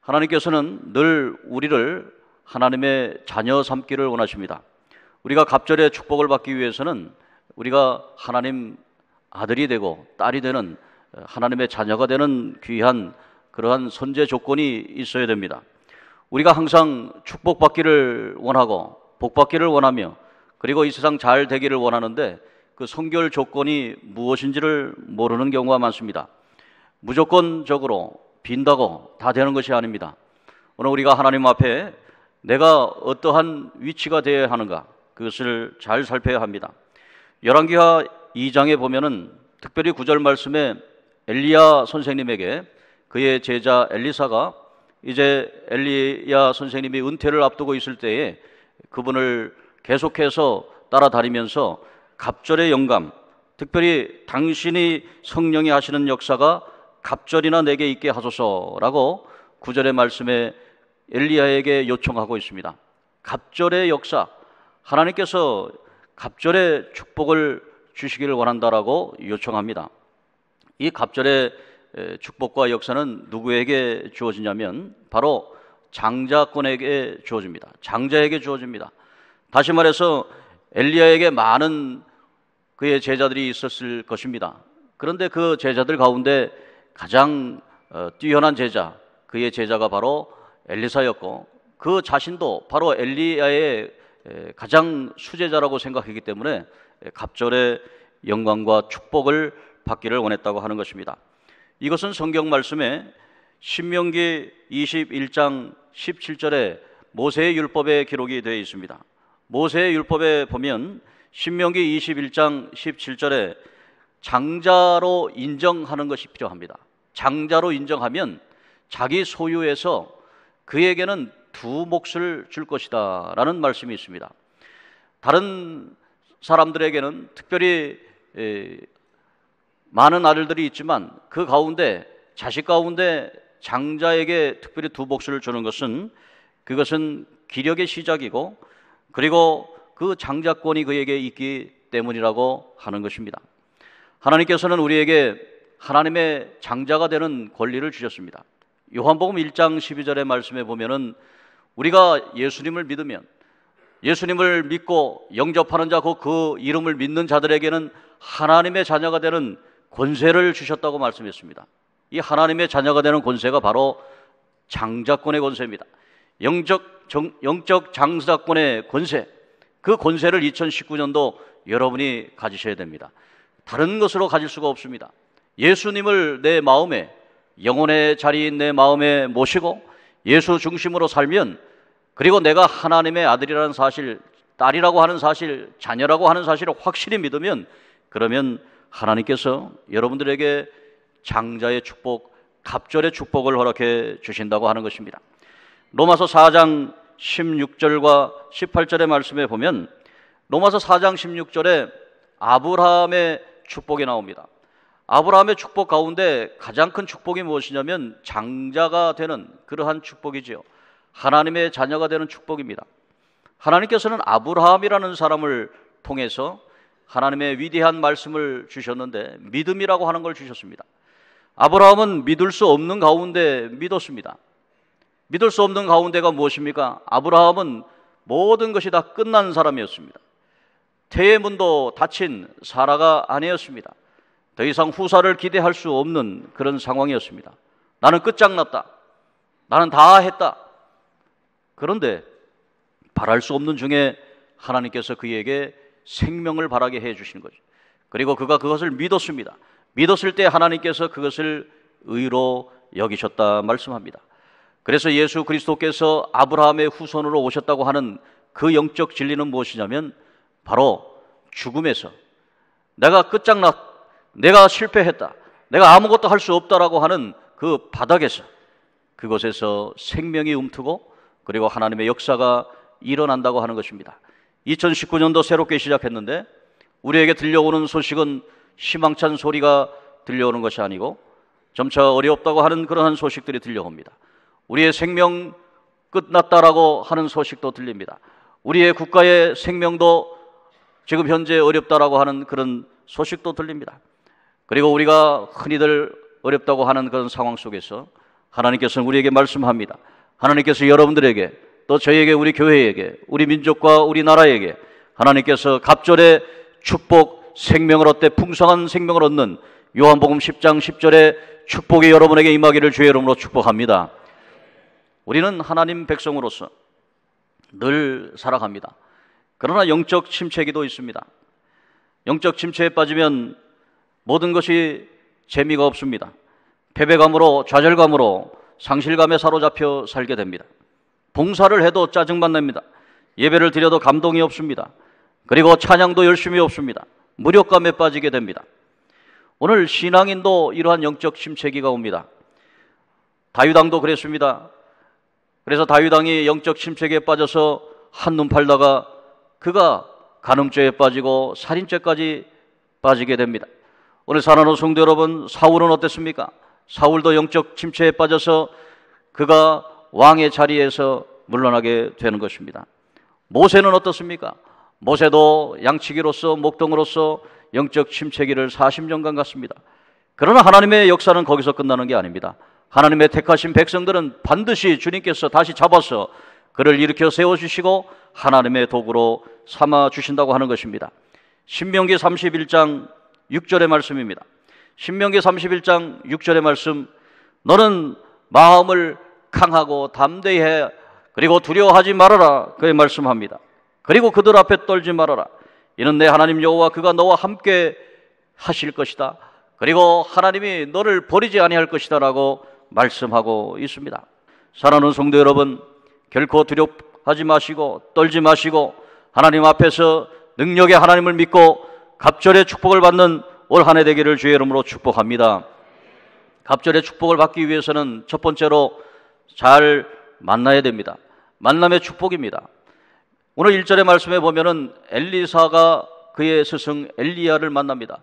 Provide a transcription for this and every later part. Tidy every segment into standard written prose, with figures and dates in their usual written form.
하나님께서는 늘 우리를 하나님의 자녀 삼기를 원하십니다. 우리가 갑절의 축복을 받기 위해서는 우리가 하나님 아들이 되고 딸이 되는 하나님의 자녀가 되는 귀한 그러한 선제 조건이 있어야 됩니다. 우리가 항상 축복받기를 원하고 복받기를 원하며 그리고 이 세상 잘 되기를 원하는데 그 선결 조건이 무엇인지를 모르는 경우가 많습니다. 무조건적으로 빈다고 다 되는 것이 아닙니다. 오늘 우리가 하나님 앞에 내가 어떠한 위치가 되어야 하는가 그것을 잘 살펴야 합니다. 열왕기하 2장에 보면은 특별히 9절 말씀에 엘리야 선생님에게 그의 제자 엘리사가 이제 엘리야 선생님이 은퇴를 앞두고 있을 때에 그분을 계속해서 따라다니면서 갑절의 영감, 특별히 당신이 성령이 하시는 역사가 갑절이나 내게 있게 하소서라고 9절의 말씀에 엘리야에게 요청하고 있습니다. 갑절의 역사, 하나님께서 갑절의 축복을 주시기를 원한다라고 요청합니다. 이 갑절의 축복과 역사는 누구에게 주어지냐면 바로 장자권에게 주어집니다. 장자에게 주어집니다. 다시 말해서 엘리야에게 많은 그의 제자들이 있었을 것입니다. 그런데 그 제자들 가운데 가장 뛰어난 제자, 그의 제자가 바로 엘리사였고 그 자신도 바로 엘리야의 가장 수제자라고 생각했기 때문에 갑절의 영광과 축복을 받기를 원했다고 하는 것입니다. 이것은 성경 말씀에 신명기 21장 17절에 모세의 율법에 기록이 되어 있습니다. 모세의 율법에 보면 신명기 21장 17절에 장자로 인정하는 것이 필요합니다. 장자로 인정하면 자기 소유에서 그에게는 2 몫을 줄 것이다 라는 말씀이 있습니다. 다른 사람들에게는 특별히 많은 아들들이 있지만 그 가운데 자식 가운데 장자에게 특별히 2 몫을 주는 것은 그것은 기력의 시작이고 그리고 그 장자권이 그에게 있기 때문이라고 하는 것입니다. 하나님께서는 우리에게 하나님의 장자가 되는 권리를 주셨습니다. 요한복음 1장 12절의 말씀에 보면은 우리가 예수님을 믿으면 예수님을 믿고 영접하는 자, 그 이름을 믿는 자들에게는 하나님의 자녀가 되는 권세를 주셨다고 말씀했습니다. 이 하나님의 자녀가 되는 권세가 바로 장자권의 권세입니다. 영적 장자권의 권세, 그 권세를 2019년도 여러분이 가지셔야 됩니다. 다른 것으로 가질 수가 없습니다. 예수님을 내 마음에, 영혼의 자리인 내 마음에 모시고 예수 중심으로 살면, 그리고 내가 하나님의 아들이라는 사실, 딸이라고 하는 사실, 자녀라고 하는 사실을 확실히 믿으면, 그러면 하나님께서 여러분들에게 장자의 축복, 갑절의 축복을 허락해 주신다고 하는 것입니다. 로마서 4장 16절과 18절의 말씀에 보면 로마서 4장 16절에 아브라함의 축복이 나옵니다. 아브라함의 축복 가운데 가장 큰 축복이 무엇이냐면 장자가 되는 그러한 축복이지요. 하나님의 자녀가 되는 축복입니다. 하나님께서는 아브라함이라는 사람을 통해서 하나님의 위대한 말씀을 주셨는데 믿음이라고 하는 걸 주셨습니다. 아브라함은 믿을 수 없는 가운데 믿었습니다. 믿을 수 없는 가운데가 무엇입니까? 아브라함은 모든 것이 다 끝난 사람이었습니다. 태의 문도 닫힌 사라가 아내였습니다. 더 이상 후사를 기대할 수 없는 그런 상황이었습니다. 나는 끝장났다. 나는 다 했다. 그런데 바랄 수 없는 중에 하나님께서 그에게 생명을 바라게 해 주시는 거죠. 그리고 그가 그것을 믿었습니다. 믿었을 때 하나님께서 그것을 의로 여기셨다 말씀합니다. 그래서 예수 그리스도께서 아브라함의 후손으로 오셨다고 하는 그 영적 진리는 무엇이냐면 바로 죽음에서 내가 끝장났, 내가 실패했다, 내가 아무것도 할 수 없다라고 하는 그 바닥에서, 그곳에서 생명이 움트고 그리고 하나님의 역사가 일어난다고 하는 것입니다. 2019년도 새롭게 시작했는데 우리에게 들려오는 소식은 희망찬 소리가 들려오는 것이 아니고 점차 어렵다고 하는 그러한 소식들이 들려옵니다. 우리의 생명 끝났다라고 하는 소식도 들립니다. 우리의 국가의 생명도 지금 현재 어렵다라고 하는 그런 소식도 들립니다. 그리고 우리가 흔히들 어렵다고 하는 그런 상황 속에서 하나님께서는 우리에게 말씀합니다. 하나님께서 여러분들에게, 또 저희에게, 우리 교회에게, 우리 민족과 우리 나라에게 하나님께서 갑절의 축복, 생명을 얻되 풍성한 생명을 얻는 요한복음 10장 10절의 축복이 여러분에게 임하기를 주의 이름으로 축복합니다. 우리는 하나님 백성으로서 늘 살아갑니다. 그러나 영적 침체기도 있습니다. 영적 침체에 빠지면 모든 것이 재미가 없습니다. 패배감으로, 좌절감으로, 상실감에 사로잡혀 살게 됩니다. 봉사를 해도 짜증만 납니다. 예배를 드려도 감동이 없습니다. 그리고 찬양도 열심히 없습니다. 무력감에 빠지게 됩니다. 오늘 신앙인도 이러한 영적 침체기가 옵니다. 다윗 왕도 그랬습니다. 그래서 다윗 왕이 영적 침체기에 빠져서 한눈 팔다가 그가 간음죄에 빠지고 살인죄까지 빠지게 됩니다. 오늘 사랑하는 성도 여러분, 사울은 어땠습니까? 사울도 영적 침체에 빠져서 그가 왕의 자리에서 물러나게 되는 것입니다. 모세는 어떻습니까? 모세도 양치기로서, 목동으로서 영적 침체기를 40년간 갔습니다. 그러나 하나님의 역사는 거기서 끝나는 게 아닙니다. 하나님의 택하신 백성들은 반드시 주님께서 다시 잡아서 그를 일으켜 세워주시고 하나님의 도구로 삼아주신다고 하는 것입니다. 신명기 31장 6절의 말씀입니다. 신명기 31장 6절의 말씀, 너는 마음을 강하고 담대히 해, 그리고 두려워하지 말아라, 그의 말씀합니다. 그리고 그들 앞에 떨지 말아라. 이는 내 하나님 여호와 그가 너와 함께 하실 것이다. 그리고 하나님이 너를 버리지 아니할 것이다 라고 말씀하고 있습니다. 사랑하는 성도 여러분, 결코 두려워하지 마시고 떨지 마시고 하나님 앞에서 능력의 하나님을 믿고 갑절의 축복을 받는 올 한 해 되기를 주의 이름으로 축복합니다. 갑절의 축복을 받기 위해서는 첫 번째로 잘 만나야 됩니다. 만남의 축복입니다. 오늘 1절의 말씀에 보면은 엘리사가 그의 스승 엘리야를 만납니다.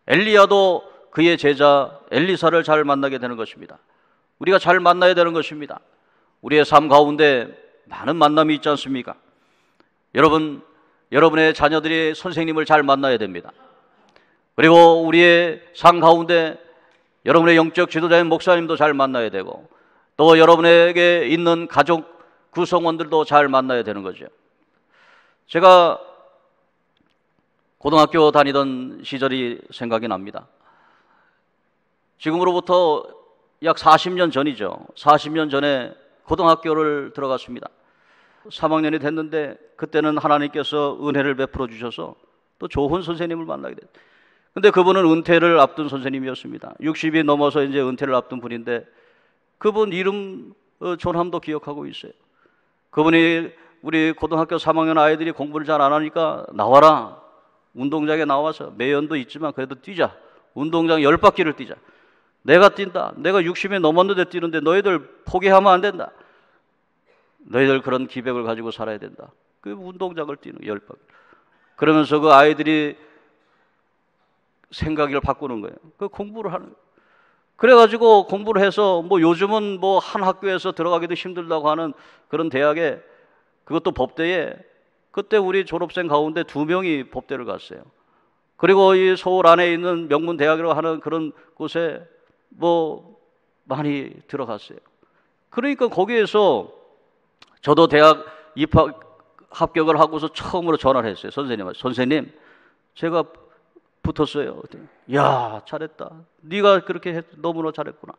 엘리야도 그의 제자 엘리사를 잘 만나게 되는 것입니다. 우리가 잘 만나야 되는 것입니다. 우리의 삶 가운데 많은 만남이 있지 않습니까? 여러분의 자녀들이 선생님을 잘 만나야 됩니다. 그리고 우리의 삶 가운데 여러분의 영적 지도자인 목사님도 잘 만나야 되고, 또 여러분에게 있는 가족 구성원들도 잘 만나야 되는 거죠. 제가 고등학교 다니던 시절이 생각이 납니다. 지금으로부터 약 40년 전이죠. 40년 전에 고등학교를 들어갔습니다. 3학년이 됐는데 그때는 하나님께서 은혜를 베풀어 주셔서 또 좋은 선생님을 만나게 됐어요. 근데 그분은 은퇴를 앞둔 선생님이었습니다. 60이 넘어서 이제 은퇴를 앞둔 분인데 그분 이름 존함도 기억하고 있어요. 그분이 우리 고등학교 3학년 아이들이 공부를 잘 안 하니까 나와라. 운동장에 나와서 매연도 있지만 그래도 뛰자. 운동장 10바퀴를 뛰자. 내가 뛴다. 내가 60이 넘었는데 뛰는데 너희들 포기하면 안 된다. 너희들 그런 기백을 가지고 살아야 된다. 그 운동장을 뛰는 10바퀴. 그러면서 그 아이들이 생각을 바꾸는 거예요. 그 공부를 하는 거예요. 그래가지고 공부를 해서 뭐 요즘은 뭐 한 학교에서 들어가기도 힘들다고 하는 그런 대학에, 그것도 법대에, 그때 우리 졸업생 가운데 2명이 법대를 갔어요. 그리고 이 서울 안에 있는 명문 대학이라고 하는 그런 곳에 뭐 많이 들어갔어요. 그러니까 거기에서 저도 대학 합격을 하고서 처음으로 전화를 했어요. 선생님한테. 선생님, 제가 붙었어요. 야, 잘했다. 네가 그렇게 너무나 잘했구나.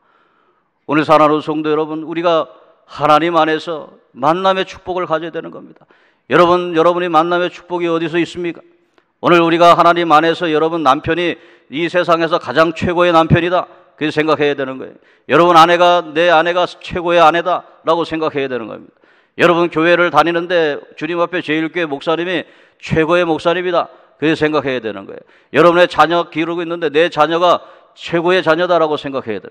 오늘 사랑하는 성도 여러분, 우리가 하나님 안에서 만남의 축복을 가져야 되는 겁니다. 여러분이 만남의 축복이 어디서 있습니까? 오늘 우리가 하나님 안에서 여러분 남편이 이 세상에서 가장 최고의 남편이다, 그렇게 생각해야 되는 거예요. 여러분 내 아내가 최고의 아내다라고 생각해야 되는 겁니다. 여러분 교회를 다니는데 주님 앞에 제일교회 목사님이 최고의 목사님이다, 그렇게 생각해야 되는 거예요. 여러분의 자녀 기르고 있는데 내 자녀가 최고의 자녀다라고 생각해야 돼요.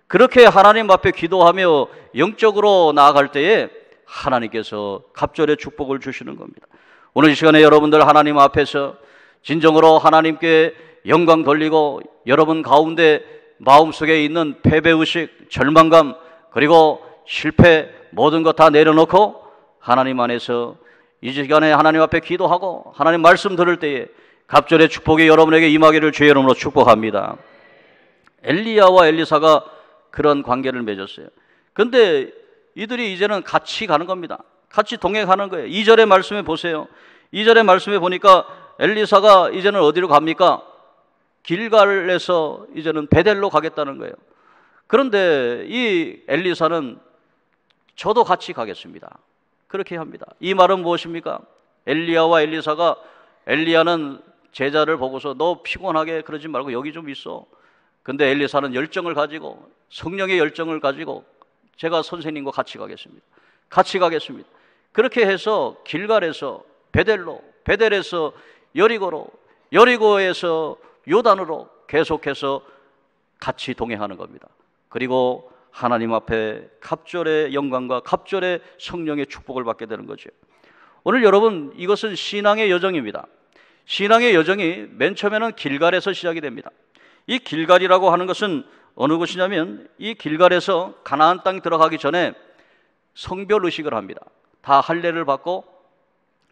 그렇게 하나님 앞에 기도하며 영적으로 나아갈 때에 하나님께서 갑절의 축복을 주시는 겁니다. 오늘 이 시간에 여러분들 하나님 앞에서 진정으로 하나님께 영광 돌리고 여러분 가운데 마음속에 있는 패배의식, 절망감, 그리고 실패, 모든 것 다 내려놓고 하나님 안에서 이 시간에 하나님 앞에 기도하고 하나님 말씀 들을 때에 갑절의 축복이 여러분에게 임하기를 주의 이름으로 축복합니다. 엘리야와 엘리사가 그런 관계를 맺었어요. 그런데 이들이 이제는 같이 가는 겁니다. 같이 동행하는 거예요. 2절의 말씀에 보세요. 2절의 말씀에 보니까 엘리사가 이제는 어디로 갑니까? 길갈에서 이제는 베델로 가겠다는 거예요. 그런데 이 엘리사는 저도 같이 가겠습니다. 그렇게 합니다. 이 말은 무엇입니까? 엘리야와 엘리사가, 엘리야는 제자를 보고서 너 피곤하게 그러지 말고 여기 좀 있어. 근데 엘리사는 열정을 가지고, 성령의 열정을 가지고 제가 선생님과 같이 가겠습니다. 같이 가겠습니다. 그렇게 해서 길갈에서 베델로, 베델에서 여리고로, 여리고에서 요단으로 계속해서 같이 동행하는 겁니다. 그리고 하나님 앞에 갑절의 영광과 갑절의 성령의 축복을 받게 되는 거죠. 오늘 여러분, 이것은 신앙의 여정입니다. 신앙의 여정이 맨 처음에는 길갈에서 시작이 됩니다. 이 길갈이라고 하는 것은 어느 곳이냐면, 이 길갈에서 가나안 땅 들어가기 전에 성별 의식을 합니다. 다 할례를 받고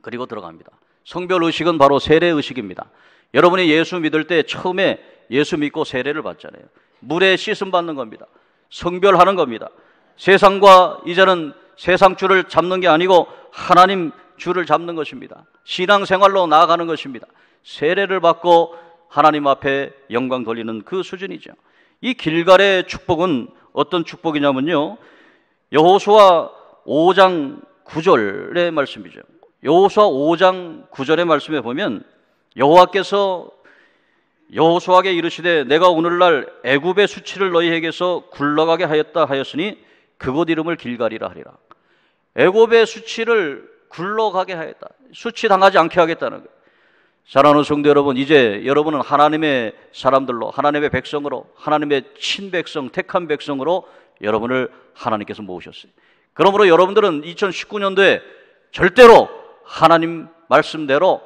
그리고 들어갑니다. 성별 의식은 바로 세례 의식입니다. 여러분이 예수 믿을 때 처음에 예수 믿고 세례를 받잖아요. 물에 씻음 받는 겁니다. 성별하는 겁니다. 세상과 이제는 세상 줄을 잡는 게 아니고 하나님 줄을 잡는 것입니다. 신앙생활로 나아가는 것입니다. 세례를 받고 하나님 앞에 영광 돌리는 그 수준이죠. 이 길갈의 축복은 어떤 축복이냐면요, 여호수아 5장 9절의 말씀이죠. 여호수아 5장 9절의 말씀에 보면 여호와께서 여호수아에게 이르시되 내가 오늘날 애굽의 수치를 너희에게서 굴러가게 하였다 하였으니 그곳 이름을 길갈이라 하리라. 애굽의 수치를 굴러가게 하였다. 수치당하지 않게 하겠다는 거예요. 사랑하는 성도 여러분, 이제 여러분은 하나님의 사람들로, 하나님의 백성으로, 하나님의 친백성, 택한 백성으로 여러분을 하나님께서 모으셨어요. 그러므로 여러분들은 2019년도에 절대로 하나님 말씀대로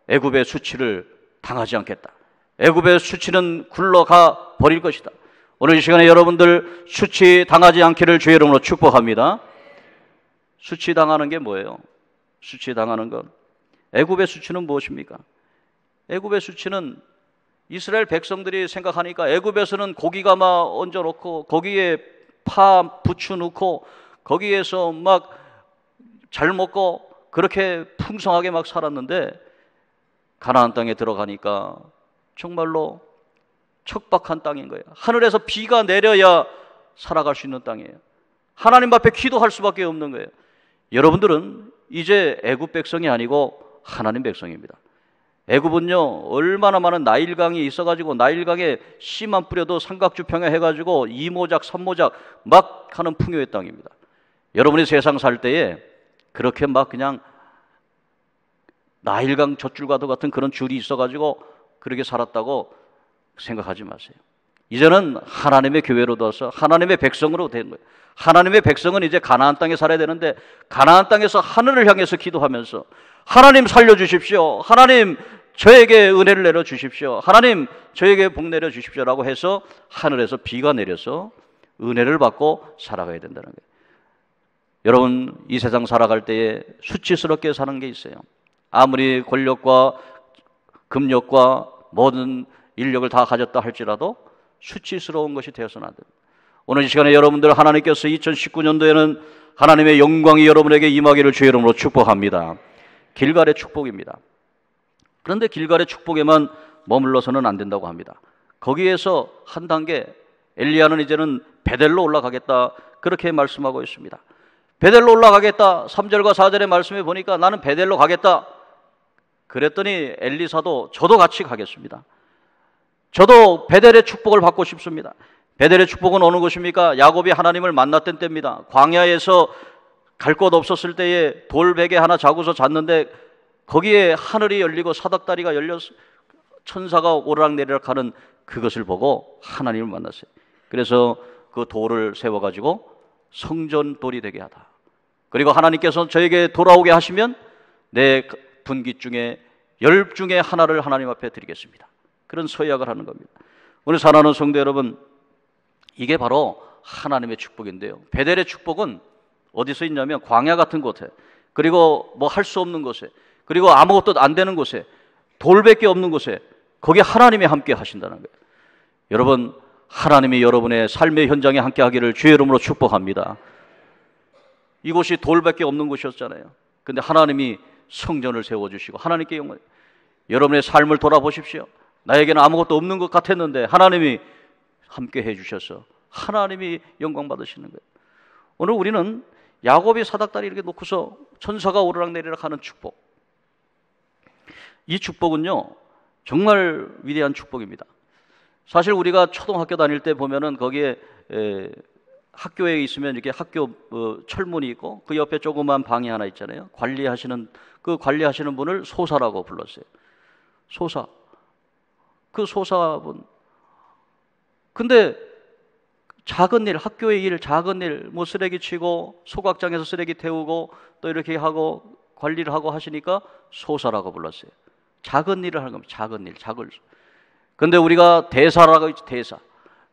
애굽의 수치를 당하지 않겠다. 애굽의 수치는 굴러가 버릴 것이다. 오늘 이 시간에 여러분들 수치 당하지 않기를 주의 이름으로 축복합니다. 수치 당하는 게 뭐예요? 수치 당하는 건, 애굽의 수치는 무엇입니까? 애굽의 수치는 이스라엘 백성들이 생각하니까 애굽에서는 고기가 막 얹어놓고 거기에 파 부추 넣고 거기에서 막 잘 먹고 그렇게 풍성하게 막 살았는데, 가나안 땅에 들어가니까 정말로 척박한 땅인 거예요. 하늘에서 비가 내려야 살아갈 수 있는 땅이에요. 하나님 앞에 기도할 수밖에 없는 거예요. 여러분들은 이제 애굽 백성이 아니고 하나님 백성입니다. 애굽은요, 얼마나 많은 나일강이 있어가지고 나일강에 씨만 뿌려도 삼각주평야 해가지고 2모작 3모작 막 하는 풍요의 땅입니다. 여러분이 세상 살 때에 그렇게 막 그냥 나일강 젖줄과도 같은 그런 줄이 있어가지고 그렇게 살았다고 생각하지 마세요. 이제는 하나님의 교회로 둬서 하나님의 백성으로 된 거예요. 하나님의 백성은 이제 가나안 땅에 살아야 되는데, 가나안 땅에서 하늘을 향해서 기도하면서 하나님 살려주십시오, 하나님 저에게 은혜를 내려주십시오, 하나님 저에게 복 내려주십시오 라고 해서 하늘에서 비가 내려서 은혜를 받고 살아가야 된다는 거예요. 여러분, 이 세상 살아갈 때에 수치스럽게 사는 게 있어요. 아무리 권력과 금력과 모든 인력을 다 가졌다 할지라도 수치스러운 것이 되어서는 안 됩니다. 오늘 이 시간에 여러분들, 하나님께서 2019년도에는 하나님의 영광이 여러분에게 임하기를 주의 이름으로 축복합니다. 길갈의 축복입니다. 그런데 길갈의 축복에만 머물러서는 안 된다고 합니다. 거기에서 한 단계, 엘리야는 이제는 베델로 올라가겠다, 그렇게 말씀하고 있습니다. 베델로 올라가겠다. 3절과 4절의 말씀에 보니까 나는 베델로 가겠다. 그랬더니 엘리사도 저도 같이 가겠습니다. 저도 베델의 축복을 받고 싶습니다. 베델의 축복은 어느 곳입니까? 야곱이 하나님을 만났던 때입니다. 광야에서 갈 곳 없었을 때에 돌베개 하나 자고서 잤는데 거기에 하늘이 열리고 사닥다리가 열려서 천사가 오르락내리락 하는 그것을 보고 하나님을 만났어요. 그래서 그 돌을 세워가지고 성전돌이 되게 하다. 그리고 하나님께서 저에게 돌아오게 하시면 내 분깃 중에 10 중에 하나를 하나님 앞에 드리겠습니다. 그런 서약을 하는 겁니다. 오늘 사랑하는 성도 여러분, 이게 바로 하나님의 축복인데요. 베델의 축복은 어디서 있냐면 광야 같은 곳에, 그리고 뭐 할 수 없는 곳에, 그리고 아무것도 안 되는 곳에, 돌밖에 없는 곳에, 거기 하나님이 함께 하신다는 거예요. 여러분, 하나님이 여러분의 삶의 현장에 함께 하기를 주의 이름으로 축복합니다. 이곳이 돌밖에 없는 곳이었잖아요. 근데 하나님이 성전을 세워주시고 하나님께 영광. 여러분의 삶을 돌아보십시오. 나에게는 아무것도 없는 것 같았는데 하나님이 함께 해주셔서 하나님이 영광 받으시는 거예요. 오늘 우리는 야곱이 사닥다리 이렇게 놓고서 천사가 오르락내리락 하는 축복, 이 축복은요 정말 위대한 축복입니다. 사실 우리가 초등학교 다닐 때 보면은 거기에 학교에 있으면 이렇게 학교 철문이 있고 그 옆에 조그만 방이 하나 있잖아요. 관리하시는 분을 소사라고 불렀어요. 소사. 그 소사분. 근데 작은 일, 학교의 일, 작은 일, 뭐 쓰레기 치고 소각장에서 쓰레기 태우고 또 이렇게 하고 관리를 하고 하시니까 소사라고 불렀어요. 작은 일을 하는 겁니다. 작은 일, 작은 일. 근데 우리가 대사라고 있죠. 대사.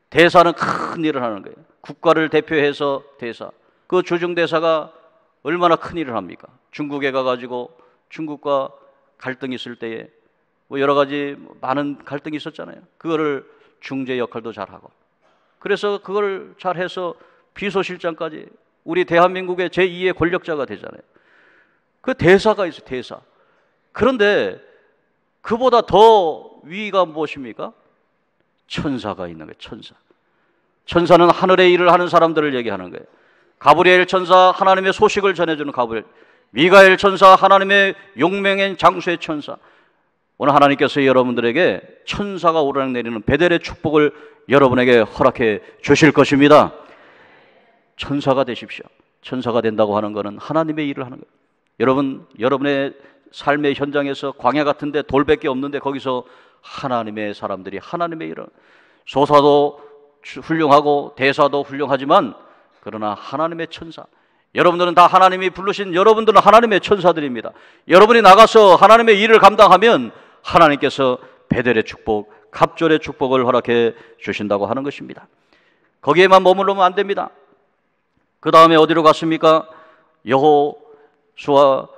대사는 큰 일을 하는 거예요. 국가를 대표해서 대사. 그 주중대사가 얼마나 큰 일을 합니까? 중국에 가가지고 중국과 갈등이 있을 때에 뭐 여러 가지 많은 갈등이 있었잖아요. 그거를 중재 역할도 잘하고. 그래서 그걸 잘해서 비서실장까지 우리 대한민국의 제2의 권력자가 되잖아요. 그 대사가 있어요. 대사. 그런데 그보다 더 위가 무엇입니까? 천사가 있는 거예요. 천사. 천사는 하늘의 일을 하는 사람들을 얘기하는 거예요. 가브리엘 천사, 하나님의 소식을 전해주는 가브리엘. 미가엘 천사, 하나님의 용맹의 장수의 천사. 오늘 하나님께서 여러분들에게 천사가 오르락내리는 베델의 축복을 여러분에게 허락해 주실 것입니다. 천사가 되십시오. 천사가 된다고 하는 것은 하나님의 일을 하는 거예요. 여러분의 삶의 현장에서 광야 같은데 돌밖에 없는데 거기서 하나님의 사람들이 하나님의 일을, 소사도 훌륭하고 대사도 훌륭하지만 그러나 하나님의 천사, 여러분들은 다 하나님이 부르신 여러분들은 하나님의 천사들입니다. 여러분이 나가서 하나님의 일을 감당하면 하나님께서 베델의 축복, 갑절의 축복을 허락해 주신다고 하는 것입니다. 거기에만 머무르면 안 됩니다. 그 다음에 어디로 갔습니까? 여호수아가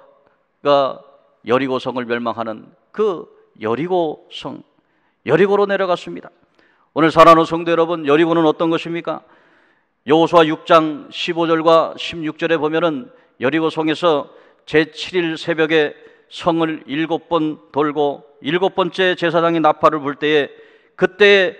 여리고성을 멸망하는 그 여리고성, 여리고로 내려갔습니다. 오늘 사랑하는 성도 여러분, 여리고는 어떤 것입니까? 여호수아 6장 15절과 16절에 보면은 여리고성에서 제7일 새벽에 성을 7번 돌고 7번째 제사장이 나팔을 불 때에 그때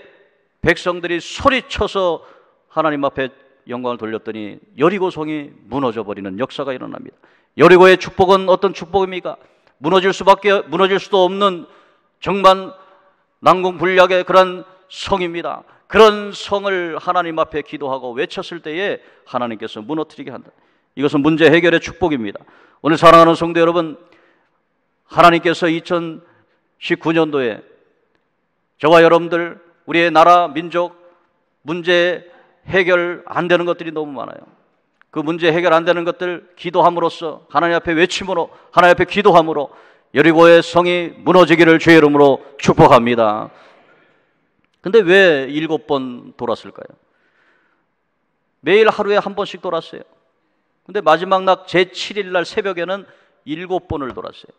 백성들이 소리쳐서 하나님 앞에 영광을 돌렸더니 여리고성이 무너져 버리는 역사가 일어납니다. 여리고의 축복은 어떤 축복입니까? 무너질 수도 없는 정말 난공불락의 그런 성입니다. 그런 성을 하나님 앞에 기도하고 외쳤을 때에 하나님께서 무너뜨리게 한다. 이것은 문제 해결의 축복입니다. 오늘 사랑하는 성도 여러분, 하나님께서 2019년도에 저와 여러분들, 우리의 나라, 민족 문제 해결 안 되는 것들이 너무 많아요. 그 문제 해결 안 되는 것들 기도함으로써, 하나님 앞에 외침으로, 하나님 앞에 기도함으로 여리고의 성이 무너지기를 주의 이름으로 축복합니다. 근데 왜 7번 돌았을까요? 매일 하루에 한 번씩 돌았어요. 근데 마지막 날 제7일 날 새벽에는 7번을 돌았어요.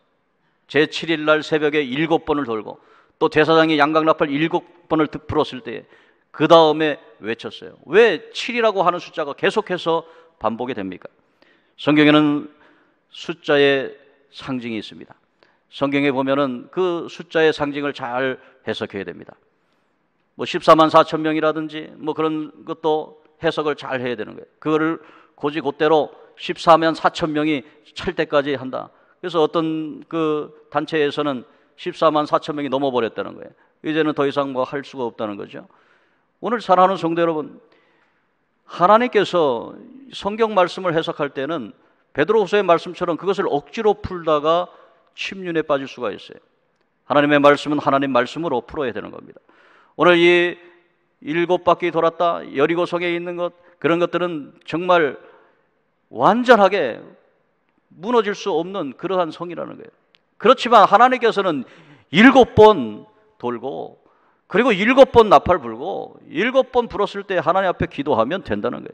제7일 날 새벽에 7번을 돌고 또 대사장이 양각나팔 7번을 불었을 때 그 다음에 외쳤어요. 왜 7이라고 하는 숫자가 계속해서 반복이 됩니까? 성경에는 숫자의 상징이 있습니다. 성경에 보면은 그 숫자의 상징을 잘 해석해야 됩니다. 뭐 14만 4천 명이라든지 뭐 그런 것도 해석을 잘 해야 되는 거예요. 그거를 곧대로 14만 4천 명이 찰 때까지 한다. 그래서 어떤 그 단체에서는 14만 4천 명이 넘어버렸다는 거예요. 이제는 더 이상 뭐 할 수가 없다는 거죠. 오늘 사랑하는 성도 여러분, 하나님께서 성경 말씀을 해석할 때는 베드로후서의 말씀처럼 그것을 억지로 풀다가 침륜에 빠질 수가 있어요. 하나님의 말씀은 하나님 말씀으로 풀어야 되는 겁니다. 오늘 이 7바퀴 돌았다, 여리고성에 있는 것, 그런 것들은 정말 완전하게 무너질 수 없는 그러한 성이라는 거예요. 그렇지만 하나님께서는 7번 돌고 그리고 7번 나팔 불고 7번 불었을 때 하나님 앞에 기도하면 된다는 거예요.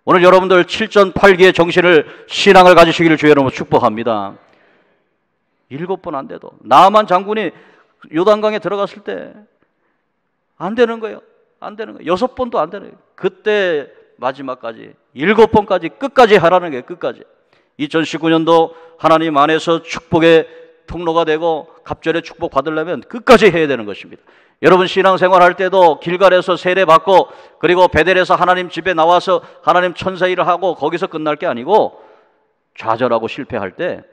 오늘 여러분들 7전 8기의 정신을, 신앙을 가지시기를 주의 이름으로 축복합니다. 7번 안 돼도 나만 장군이 요단강에 들어갔을 때 안 되는 거예요. 안 되는 거예요. 6번도 안 되는 거예요. 그때 마지막까지 7번까지 끝까지 하라는 거예요. 끝까지. 2019년도 하나님 안에서 축복의 통로가 되고 갑절의 축복 받으려면 끝까지 해야 되는 것입니다. 여러분 신앙생활 할 때도 길갈에서 세례 받고 그리고 베델에서 하나님 집에 나와서 하나님 천사 일을 하고 거기서 끝날 게 아니고 좌절하고 실패할 때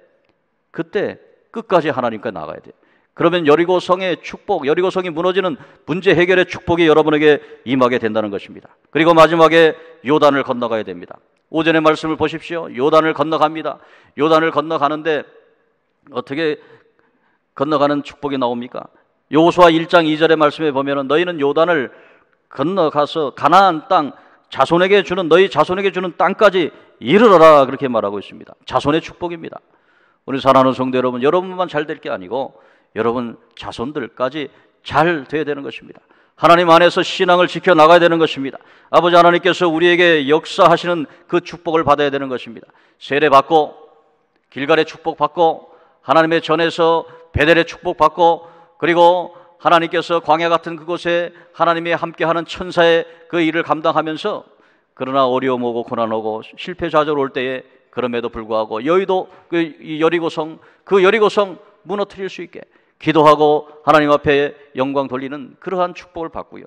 그때 끝까지 하나님께 나가야 돼요. 그러면 여리고성의 축복, 여리고성이 무너지는 문제 해결의 축복이 여러분에게 임하게 된다는 것입니다. 그리고 마지막에 요단을 건너가야 됩니다. 오전의 말씀을 보십시오. 요단을 건너갑니다. 요단을 건너가는데 어떻게 건너가는 축복이 나옵니까? 여호수아 1장 2절의 말씀에 보면 너희는 요단을 건너가서 가나안 땅 자손에게 주는 너희 자손에게 주는 땅까지 이르러라 그렇게 말하고 있습니다. 자손의 축복입니다. 우리 사랑하는 성도 여러분, 여러분만 잘 될 게 아니고 여러분 자손들까지 잘 돼야 되는 것입니다. 하나님 안에서 신앙을 지켜나가야 되는 것입니다. 아버지 하나님께서 우리에게 역사하시는 그 축복을 받아야 되는 것입니다. 세례받고 길갈의 축복받고 하나님의 전에서 베델의 축복받고 그리고 하나님께서 광야 같은 그곳에 하나님이 함께하는 천사의 그 일을 감당하면서 그러나 어려움 오고 고난 오고 실패 좌절 올 때에 그럼에도 불구하고 여의도 그 여리고성 무너뜨릴 수 있게 기도하고 하나님 앞에 영광 돌리는 그러한 축복을 받고요.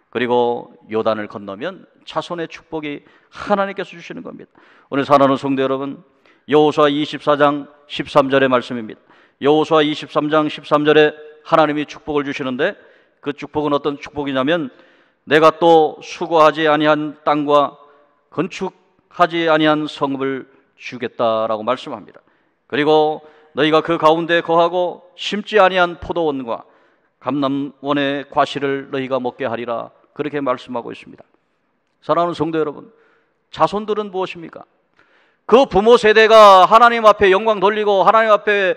그리고 요단을 건너면 자손의 축복이 하나님께서 주시는 겁니다. 오늘 사랑하는 성도 여러분, 여호수아 24장 13절의 말씀입니다. 여호수아 23장 13절에 하나님이 축복을 주시는데 그 축복은 어떤 축복이냐면 내가 또 수고하지 아니한 땅과 건축하지 아니한 성읍을 주겠다라고 말씀합니다. 그리고 너희가 그 가운데 거하고 심지 아니한 포도원과 감람원의 과실을 너희가 먹게 하리라 그렇게 말씀하고 있습니다. 사랑하는 성도 여러분, 자손들은 무엇입니까? 그 부모 세대가 하나님 앞에 영광 돌리고 하나님 앞에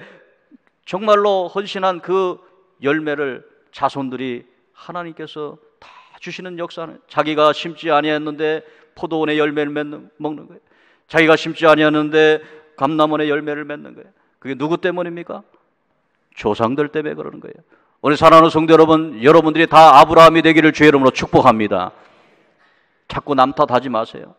정말로 헌신한 그 열매를 자손들이 하나님께서 다 주시는 역사는 자기가 심지 아니했는데 포도원의 열매를 먹는 거예요. 자기가 심지 아니했는데 감람원의 열매를 맺는 거예요. 그게 누구 때문입니까? 조상들 때문에 그러는 거예요. 오늘 사랑하는 성도 여러분, 여러분들이 다 아브라함이 되기를 주의 이름으로 축복합니다. 자꾸 남 탓하지 마세요.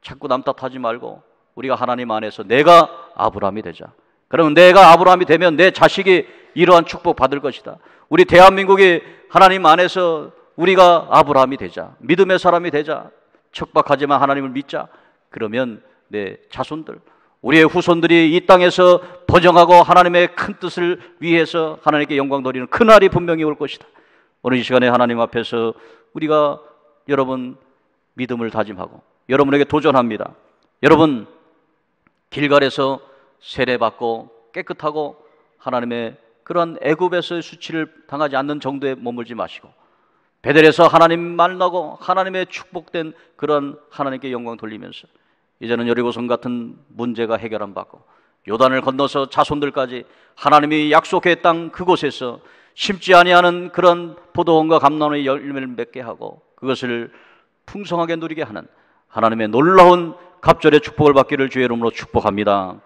자꾸 남 탓하지 말고 우리가 하나님 안에서 내가 아브라함이 되자. 그러면 내가 아브라함이 되면 내 자식이 이러한 축복 받을 것이다. 우리 대한민국이 하나님 안에서 우리가 아브라함이 되자. 믿음의 사람이 되자. 척박하지만 하나님을 믿자. 그러면 내 자손들, 우리의 후손들이 이 땅에서 번영하고 하나님의 큰 뜻을 위해서 하나님께 영광 돌리는 그날이 분명히 올 것이다. 오늘 이 시간에 하나님 앞에서 우리가 여러분 믿음을 다짐하고 여러분에게 도전합니다. 여러분 길갈에서 세례받고 깨끗하고 하나님의 그런 애굽에서의 수치를 당하지 않는 정도에 머물지 마시고 베델에서 하나님 만나고 하나님의 축복된 그런 하나님께 영광 돌리면서 이제는 여리고성 같은 문제가 해결 안 받고 요단을 건너서 자손들까지 하나님이 약속의 땅 그곳에서 심지 아니하는 그런 포도원과 감람원의 열매를 맺게 하고 그것을 풍성하게 누리게 하는 하나님의 놀라운 갑절의 축복을 받기를 주의 이름으로 축복합니다.